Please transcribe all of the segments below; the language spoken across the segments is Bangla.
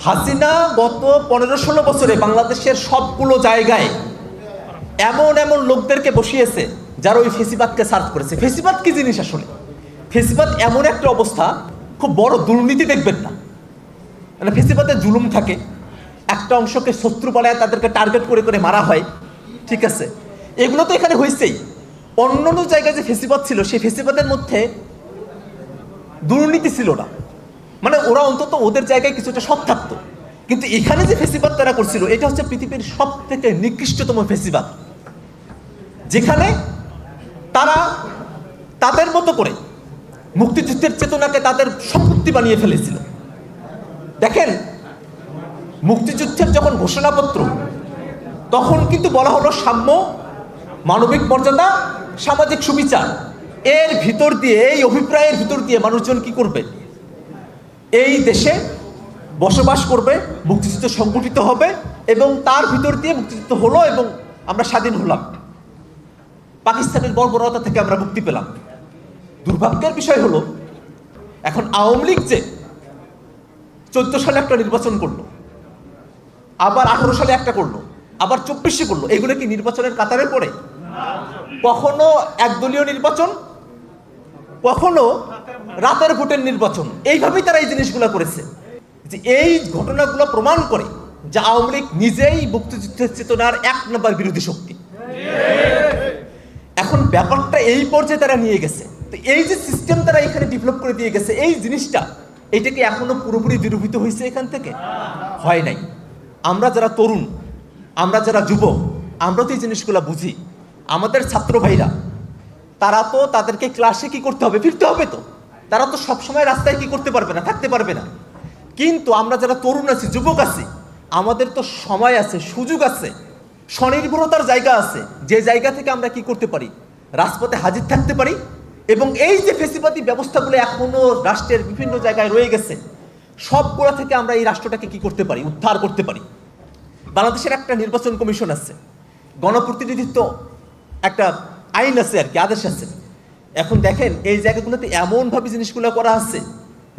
হাসিনা গত 15-16 বছরে বাংলাদেশের সবগুলো জায়গায় এমন এমন লোকদেরকে বসিয়েছে যারা ওই ফেসিবাদকে সার্চ করেছে। ফেসিবাদ কি জিনিস আসলে? ফেসিবাদ এমন একটা অবস্থা, খুব বড় দুর্নীতি দেখবেন না, মানে ফেসিবাদে জুলুম থাকে, একটা অংশকে শত্রু বলায় তাদেরকে টার্গেট করে করে মারা হয়, ঠিক আছে? এগুলো তো এখানে হয়েছেই। অন্য অন্য জায়গায় যে ফেসিবাদ ছিল সেই ফেসিবাদের মধ্যে দুর্নীতি ছিল না, মানে ওরা অন্তত ওদের জায়গায় কিছুটা সৎ থাকতো। কিন্তু এখানে যে ফেসিবাদ তারা করছিল এটা হচ্ছে পৃথিবীর সব থেকে নিকৃষ্টতম ফেসিবাদ, যেখানে তারা তাদের মতো করে মুক্তিযুদ্ধের চেতনাকে তাদের সম্পত্তি বানিয়ে ফেলেছিল। দেখেন, মুক্তিযুদ্ধের যখন ঘোষণাপত্র, তখন কিন্তু বলা হলো সাম্য, মানবিক মর্যাদা, সামাজিক সুবিচার। এর ভিতর দিয়ে, এই অভিপ্রায়ের ভিতর দিয়ে মানুষজন কি করবে? এই দেশে বসবাস করবে, মুক্তিযুদ্ধ সংগঠিত হবে এবং তার ভিতর দিয়ে মুক্তিযুদ্ধ হলো এবং আমরা স্বাধীন হলাম, পাকিস্তানের বর্বরতা থেকে আমরা মুক্তি পেলাম। দুর্ভাগ্যের বিষয় হলো এখন আওয়ামী লীগ যে 14 সালে একটা নির্বাচন করলো, আবার 18 সালে একটা করলো, আবার 24-এ করলো, এগুলো কি নির্বাচনের কাতারে পড়ে? কখনো একদলীয় নির্বাচন, কখনো রাতের ভোটের নির্বাচন। এইভাবেই তারা এই জিনিসগুলো করেছে। যে এই ঘটনাগুলো প্রমাণ করে যে আওয়ামী লীগ নিজেই মুক্তিযুদ্ধের চেতনার 1 নম্বর বিরোধী শক্তি। এখন ব্যাপারটা এই পর্যায়ে তারা নিয়ে গেছে। তো এই যে সিস্টেম তারা এখানে ডেভেলপ করে দিয়ে গেছে, এই জিনিসটা, এইটা কি এখনো পুরোপুরি দূরীভূত হয়েছে এখান থেকে? হয় নাই। আমরা যারা তরুণ, আমরা যারা যুবক, আমরা তো এই জিনিসগুলো বুঝি। আমাদের ছাত্র ভাইরা, তারা তো তাদেরকে ক্লাসে কি করতে হবে? ফিরতে হবে। তো তারা তো সবসময় রাস্তায় কি করতে পারবে না, থাকতে পারবে না। কিন্তু আমরা যারা তরুণ আছি, যুবক আছি, আমাদের তো সময় আছে, সুযোগ আছে, স্বনির্ভরতার জায়গা আছে, যে জায়গা থেকে আমরা কি করতে পারি? রাজপথে হাজির থাকতে পারি। এবং এই যে ফেসিবাদী ব্যবস্থাগুলো এখনো রাষ্ট্রের বিভিন্ন জায়গায় রয়ে গেছে, সবগুলো থেকে আমরা এই রাষ্ট্রটাকে কি করতে পারি? উদ্ধার করতে পারি। বাংলাদেশের একটা নির্বাচন কমিশন আছে, গণপ্রতিনিধিত্ব একটা আইন আছে, আর কি আদেশ আছে। এখন দেখেন, এই জায়গাগুলোতে এমনভাবে জিনিসগুলো করা আছে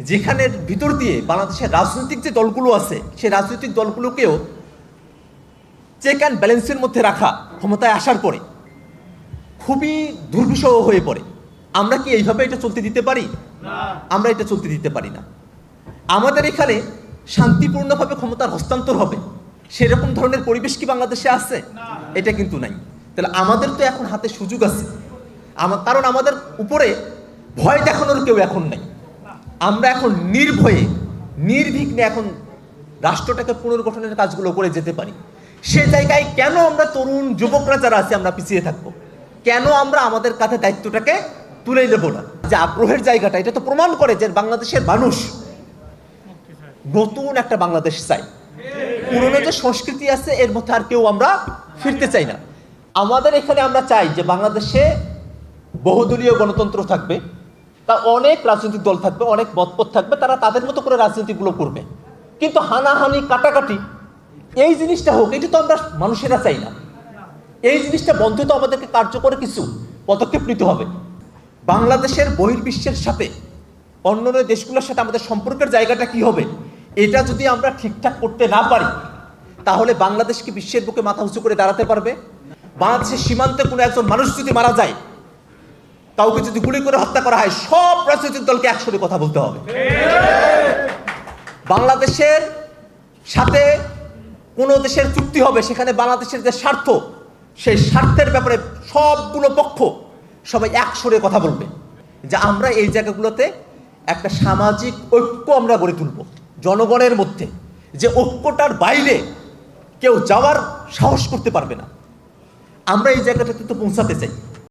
যেখানের ভিতর দিয়ে বাংলাদেশের রাজনৈতিক যে দলগুলো আছে, সেই রাজনৈতিক দলগুলোকেও চেক অ্যান্ড ব্যালেন্সের মধ্যে রাখা ক্ষমতায় আসার পরে খুবই দুর্বিষহ হয়ে পড়ে। আমরা কি এইভাবে এটা চলতে দিতে পারি? আমরা এটা চলতে দিতে পারি না। আমাদের এখানে শান্তিপূর্ণভাবে ক্ষমতার হস্তান্তর হবে সেরকম ধরনের পরিবেশ কি বাংলাদেশে আছে? এটা কিন্তু নাই। তাহলে আমাদের তো এখন হাতে সুযোগ আছে, কারণ আমাদের উপরে ভয় দেখানোর কেউ এখন নাই। আমরা এখন নির্ভয়ে, নির্বিঘ্নে এখন রাষ্ট্রটাকে পুনর্গঠনের কাজগুলো করে যেতে পারি। সে জায়গায় কেন আমরা তরুণ যুবকরা যারা আছে আমরা পিছিয়ে থাকবো? কেন আমরা আমাদের কাঁধে দায়িত্বটাকে তুলে নেব না? যে আগ্রহের জায়গাটা, এটা তো প্রমাণ করে যে বাংলাদেশের মানুষ নতুন একটা বাংলাদেশ চাই। পুরনো যে সংস্কৃতি আছে এর মধ্যে আর কেউ আমরা ফিরতে চাই না। আমাদের এখানে আমরা চাই যে বাংলাদেশে বহুদলীয় গণতন্ত্র থাকবে, তা অনেক রাজনৈতিক দল থাকবে, অনেক মতপথ থাকবে, তারা তাদের মতো করে রাজনীতিগুলো করবে। কিন্তু হানাহানি, কাটাকাটি, এই জিনিসটা হোক, এটা তো আমরা মানুষেরা চাই না। এই জিনিসটা বন্ধ তো আমাদেরকে কার্যকর কিছু পদক্ষেপ নিতে হবে। বাংলাদেশের বহির্বিশ্বের সাথে, অন্য দেশগুলোর সাথে আমাদের সম্পর্কের জায়গাটা কি হবে, এটা যদি আমরা ঠিকঠাক করতে না পারি, তাহলে বাংলাদেশ কি বিশ্বের বুকে মাথা উঁচু করে দাঁড়াতে পারবে? বাংলাদেশের সীমান্তে কোনো একজন মানুষ যদি মারা যায়, কাউকে যদি গুলি করে হত্যা করা হয়, সব রাজনৈতিক দলকে একসাথে কথা বলতে হবে। বাংলাদেশের সাথে কোনো দেশের চুক্তি হবে, সেখানে বাংলাদেশের যে স্বার্থ, সেই স্বার্থের ব্যাপারে সবগুলো পক্ষ সবাই একসরে কথা বলবে। যে আমরা এই জায়গাগুলোতে একটা সামাজিক ঐক্য আমরা গড়ে তুলব জনগণের মধ্যে, যে ঐক্যটার বাইরে কেউ যাওয়ার সাহস করতে পারবে না। আমরা এই জায়গাটাতে তো পৌঁছাতে চাই।